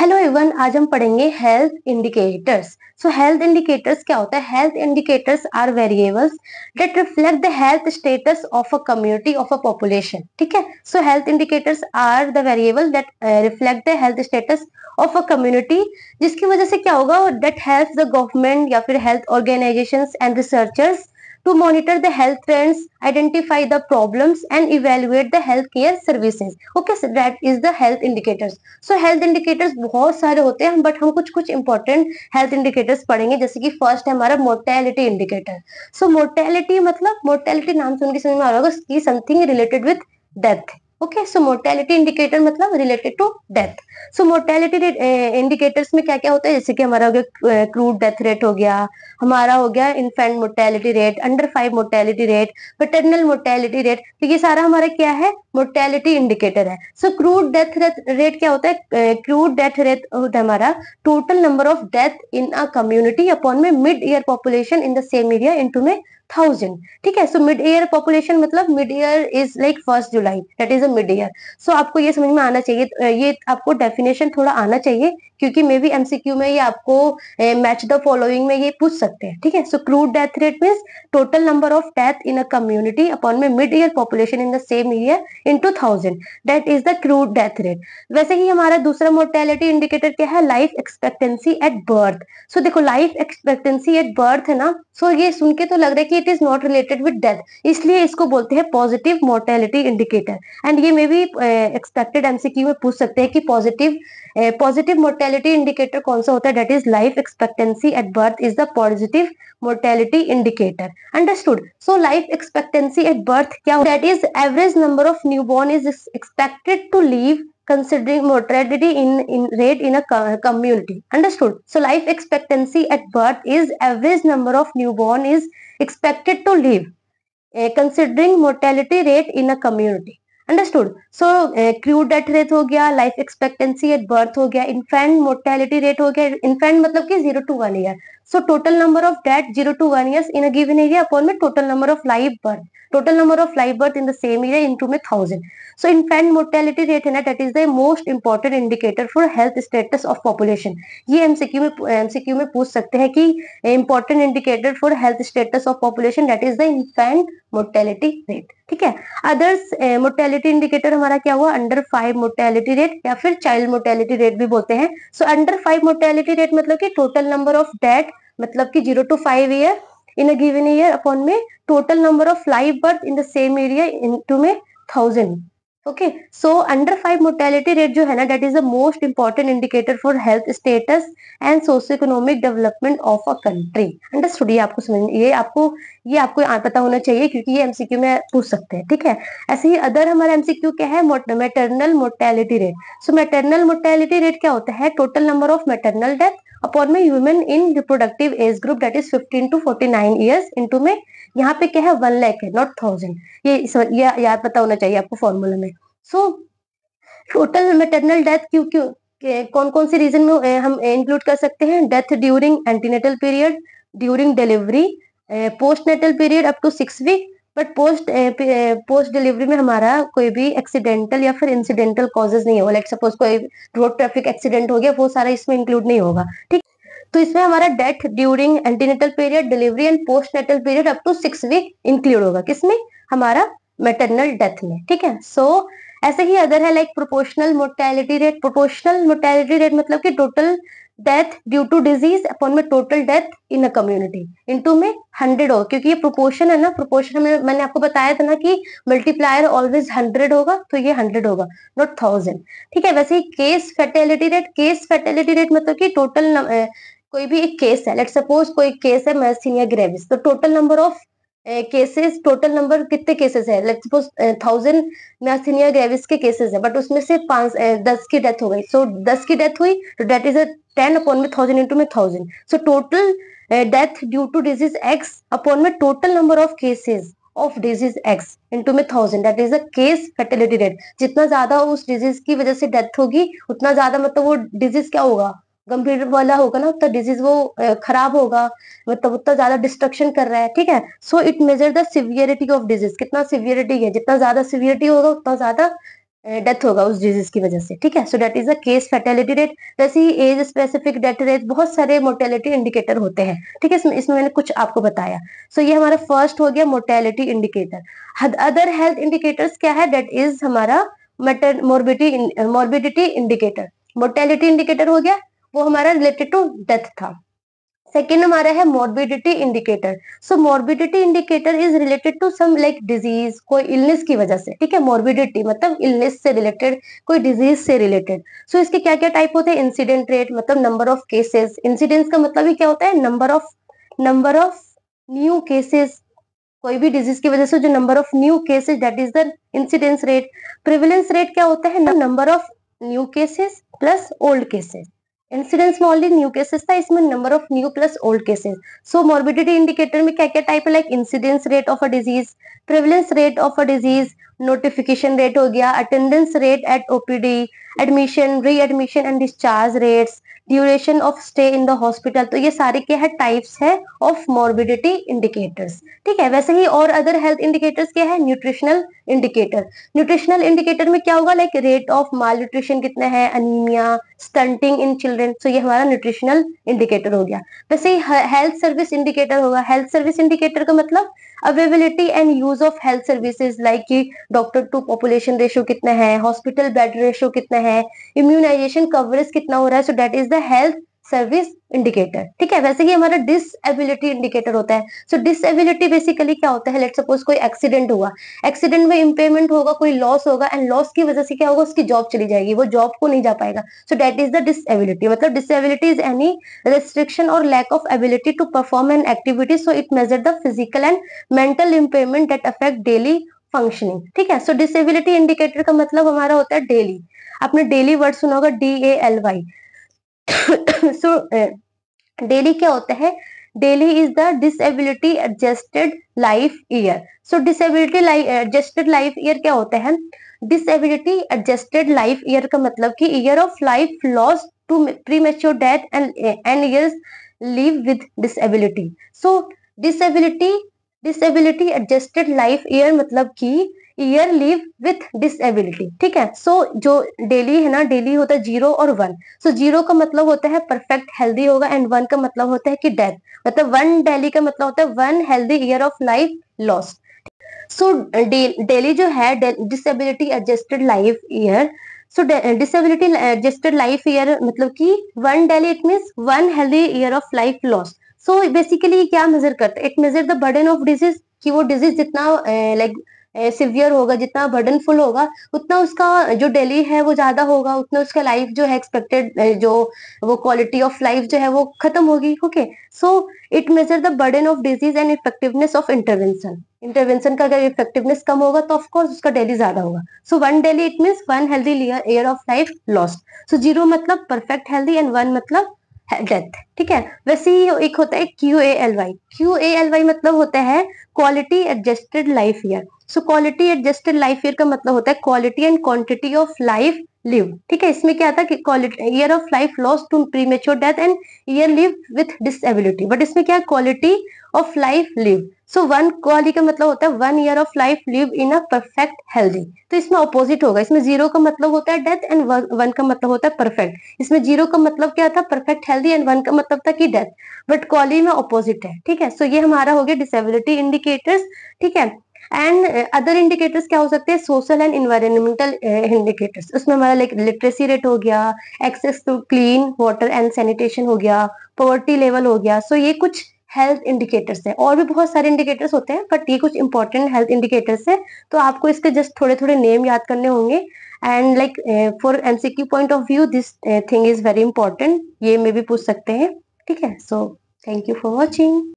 Hello everyone, आज हम पढ़ेंगे health indicators. So health indicators क्या होता है? Health indicators are variables that reflect the health status of a community of a population. ठीक है, so health indicators are the variable that reflect the health status of a community, जिसकी वजह से क्या होगा, दैट हेल्प द गवर्नमेंट या फिर health organisations and researchers to monitor the health trends, identify the problems and evaluate the healthcare services. Okay, so that is the health indicators. So health indicators बहुत सारे होते हैं, but हम कुछ कुछ important health indicators पढ़ेंगे। जैसे कि फर्स्ट है हमारा मोर्टेलिटी इंडिकेटर। सो मोर्टेलिटी मतलब, मोर्टेलिटी नाम सुन के समझ में आ रहा होगा कि something related with death. Okay, so mortality indicator मतलब related to death. So mortality indicators में क्या क्या होता है? जैसे कि हमारा हो गया क्रूड डेथ रेट हो गया, हमारा हो गया infant mortality rate, under 5 mortality rate, paternal mortality rate. तो ये सारा हमारा क्या है? मोर्टेलिटी इंडिकेटर है। सो क्रूड डेथ रेट क्या होता है? क्रूड डेथ रेट होता है हमारा total number of death in a community upon में mid year population in the same area into में 1000। ठीक है, सो मिड ईयर पॉपुलेशन मतलब mid year is like 1 July, that is a mid year. So आपको ये समझ में आना चाहिए, ये आपको डेफिनेशन थोड़ा आना चाहिए, क्योंकि मे बी एमसीक्यू में ये आपको मैच द फॉलोइंग में ये पूछ सकते हैं। ठीक है, so crude death rate means total number of death in a community upon में mid year population in the same year into 1000, that is the crude death rate. वैसे ही हमारा दूसरा मोर्टेलिटी इंडिकेटर क्या है? Life expectancy at birth. So देखो, life expectancy at birth है ना, सो ये सुन के तो लग रहा है कि it is not related with death, इसलिए इसको बोलते हैं पॉजिटिव मोर्टेलिटी इंडिकेटर। एंड ये मे बी एक्सपेक्टेड एमसीक्यू में पूछ सकते हैं कि पॉजिटिव मोर्टेलिटी इंडिकेटर कौन सा होता है? That is life expectancy at birth is the positive mortality indicator. Understood? So life expectancy at birth क्या? That is average number of newborn is expected to live considering mortality in rate in a community. Understood? So life expectancy at birth is average number of newborn is expected to live, considering mortality rate in a community. Understood? So crude death rate हो गया, life expectancy at birth हो गया, infant mortality rate हो गया, infant मतलब कि 0 to 1 year. So total number of death 0 to 1 years in a given area upon में total number of live birth, total number of live birth in the same area into में 1000। So infant mortality rate है ना, that is the most important indicator for health status of population. ये MCQ में पूछ सकते हैं कि important indicator for health status of population that is the infant mortality rate. ठीक है, अदर्स मोर्टेलिटी इंडिकेटर हमारा क्या हुआ? अंडर 5 मोर्टेलिटी रेट या फिर चाइल्ड मोर्टेलिटी रेट भी बोलते हैं। सो अंडर 5 मोर्टेलिटी रेट मतलब कि टोटल नंबर ऑफ डेथ, मतलब कि 0 to 5 year in a given year upon में total number of live birth in the same area into में 1000। Okay, so under 5 mortality rate जो है ना, that is the most important indicator for health status and socio economic development of a country. Understood? ये आपको समझ, ये आपको पता होना चाहिए, क्योंकि ये एमसीक्यू में पूछ सकते हैं। ठीक है, ऐसे ही अदर हमारा एमसीक्यू क्या है? Maternal mortality rate. So maternal mortality rate क्या होता है? Total number of maternal death upon में human in reproductive age group that is 15 to 49 years into में, यहाँ पे क्या है? 1 लाख है, नॉट 1000। ये याद पता होना चाहिए आपको फॉर्मूला में। सो टोटल मैटरनल डेथ क्यों क्यों कौन कौन से रीजन में हम इंक्लूड कर सकते हैं? Death during antenatal period, during delivery, post natal period up to 6 week. But post delivery में हमारा कोई भी एक्सीडेंटल या फिर इंसिडेंटल कॉजेज नहीं होगा। लाइक सपोज कोई रोड ट्रैफिक एक्सीडेंट हो गया, वो सारा इसमें इंक्लूड नहीं होगा। ठीक, तो इसमें हमारा death during antenatal period, delivery and post natal period up to 6 week include होगा। किसमें? हमारा मैटरनल डेथ में। ठीक है, सो ऐसे ही अदर है like proportional mortality rate. Proportional mortality rate मतलब कि total death due to disease upon में total death in a community into में 100 हो, क्योंकि ये प्रोपोर्शन है ना। प्रोपोर्शन में मैंने आपको बताया था ना कि मल्टीप्लायर ऑलवेज 100 होगा, तो ये 100 होगा, नॉट 1000। ठीक है, वैसे ही case fatality rate. Case fatality rate मतलब कि टोटल कोई भी एक केस है, लेट सपोज कोई केस है मैस्थीनिया ग्रेविस, तो total number of cases, total number कितने केसेस है? लेट सपोज 1000 मैस्थीनिया ग्रेविस के केसेस है, बट उसमें से 10 की डेथ हो गई। सो 10 की डेथ हुई तो डेट इज 10 अपॉन में 1000 इंटू में 1000। So total death due to disease X upon में total number of cases of disease X into में 1000, that is a case fertility rate. जितना ज्यादा उस डिजीज की वजह से डेथ होगी, उतना ज्यादा मतलब वो डिजीज क्या होगा? गंभीर वाला होगा ना, तो डिजीज वो खराब होगा, मतलब उतना ज्यादा डिस्ट्रक्शन कर रहा है। ठीक है, so it measure the severity of disease, कितना सिवियरिटी है। जितना ज्यादा सिवियरिटी होगा, उतना ज्यादा डेथ होगा उस डिजीज की वजह से, ठीक है। सो that is the case fatality rate. वैसे ही एज स्पेसिफिक डेथ रेट, बहुत सारे मोर्टेलिटी इंडिकेटर होते हैं, ठीक है। इसमें मैंने कुछ आपको बताया। सो ये हमारा फर्स्ट हो गया mortality indicator. Other health indicators क्या है, दैट इज हमारा मोर्बिडिटी इंडिकेटर। मोर्टेलिटी इंडिकेटर हो गया, वो हमारा रिलेटेड टू डेथ था। सेकेंड हमारा है morbidity indicator. So morbidity indicator is related to some like disease, कोई इलनेस की वजह से, ठीक है। मोर्बिडिटी मतलब इलनेस से रिलेटेड, कोई डिजीज से रिलेटेड। सो इसके क्या क्या टाइप होते हैं, इंसिडेंट रेट मतलब नंबर ऑफ केसेस। इंसिडेंस का मतलब ही क्या होता है, नंबर ऑफ न्यू केसेस, कोई भी डिजीज की वजह से जो number of new cases, that is the incidence rate. Prevalence rate क्या होता है, number of new cases plus old cases. Incidence में ऑनली न्यू केसेस था, इसमें number of new plus old cases. So morbidity indicator में क्या क्या type है, like incidence rate of a disease, prevalence rate of a disease, notification rate हो गया, attendance rate at OPD, admission, readmission and discharge rates, duration of stay in the hospital. तो ये सारे क्या है, टाइप्स है of morbidity indicators, ठीक है। वैसे ही और अदर हेल्थ इंडिकेटर्स क्या है, न्यूट्रिशनल इंडिकेटर। न्यूट्रिशनल इंडिकेटर में क्या होगा, like rate of mall nutrition कितना है, अनीमिया, स्टंटिंग इन चिल्ड्रन। सो ये हमारा न्यूट्रिशनल इंडिकेटर हो गया। वैसे ही हेल्थ सर्विस इंडिकेटर होगा। हेल्थ सर्विस इंडिकेटर का मतलब availability and use of health services, like कि डॉक्टर टू पॉपुलेशन रेशियो कितना है, हॉस्पिटल बेड रेशियो कितना है, इम्यूनाइजेशन कवरेज कितना हो रहा है। सो that is the health service indicator, ठीक है। वैसे ही हमारा डिसएबिलिटी इंडिकेटर होता है। सो डिसएबिलिटी बेसिकली क्या होता है, लेट सपोज कोई एक्सीडेंट हुआ, एक्सीडेंट में इम्पेयरमेंट होगा, कोई लॉस होगा, एंड लॉस की वजह से क्या होगा, उसकी जॉब चली जाएगी, वो जॉब को नहीं जा पाएगा। So that is the disability. मतलब disability is any restriction or lack of ability to perform an activity, so it measure the physical and mental impairment that affect daily functioning, ठीक है। सो डिसेबिलिटी इंडिकेटर का मतलब हमारा होता है daily. आपने daily word सुना होगा, DALY। सो डेली क्या होता है, daily is the disability adjusted life year. So disability adjusted life year क्या होता है, डिसेबिलिटी एडजस्टेड लाइफ ईयर का मतलब कि year of life loss to premature death and years live with disability. So disability disability adjusted life year मतलब कि year live with disability, ठीक है। सो जो डेली है ना, डेली होता है 0 और 1। सो 0 का मतलब होता है परफेक्ट हेल्दी होगा, एंड 1 का मतलब होता है कि डेथ। मतलब 1 डेली का मतलब होता है 1 healthy year of life lost. So daily जो है डिसेबिलिटी एडजस्टेड लाइफ ईयर। सो डिसेबिलिटी एडजस्टेड लाइफ ईयर मतलब कि 1 DALY, it means 1 healthy year of life loss. So basically क्या मेजर करता है, it measure the burden of disease, कि वो disease जितना लाइक सिवियर होगा, जितना बर्डनफुल होगा, उतना उसका जो डेली है वो ज्यादा होगा, उतना उसका लाइफ जो है एक्सपेक्टेड जो वो क्वालिटी ऑफ लाइफ जो है वो खत्म होगी। Okay, so it measure the burden of disease and effectiveness of intervention का अगर इफेक्टिवनेस कम होगा तो ऑफकोर्स उसका डेली ज्यादा होगा। So 1 DALY it means 1 healthy year of life lost. So 0 मतलब परफेक्ट हेल्दी एंड 1 मतलब डेथ, ठीक है। वैसे ही एक होता है QALY मतलब होता है quality adjusted life year. So quality adjusted life year का मतलब होता है quality and quantity of life live, ठीक है। इसमें क्या था कि quality year of life loss to premature death and year live with disability, but इसमें क्या है, quality of life live. So 1 QALY का मतलब होता है 1 year of life live in a perfect healthy. तो इसमें ऑपोजिट होगा, इसमें 0 का मतलब होता है डेथ एंड 1 का मतलब होता है परफेक्ट। इसमें 0 का मतलब क्या था, परफेक्ट हेल्दी, एंड 1 का मतलब था कि डेथ, बट क्वाली में ऑपोजिट है, ठीक है। सो ये हमारा हो गया डिसेबिलिटी इंडिकेटर्स, ठीक है। एंड अदर इंडिकेटर्स क्या हो सकते हैं, सोशल एंड इन्वायरमेंटल इंडिकेटर्स। उसमें हमारा लाइक लिटरेसी रेट हो गया, access to clean water and sanitation हो गया, पॉवर्टी लेवल हो गया। सो ये कुछ हेल्थ इंडिकेटर्स है, और भी बहुत सारे इंडिकेटर्स होते हैं, बट ये कुछ इंपॉर्टेंट हेल्थ इंडिकेटर्स है। तो आपको इसके जस्ट थोड़े थोड़े नेम याद करने होंगे, and like for MCQ point of view this thing is very important, ये में भी पूछ सकते हैं, ठीक है। So thank you for watching.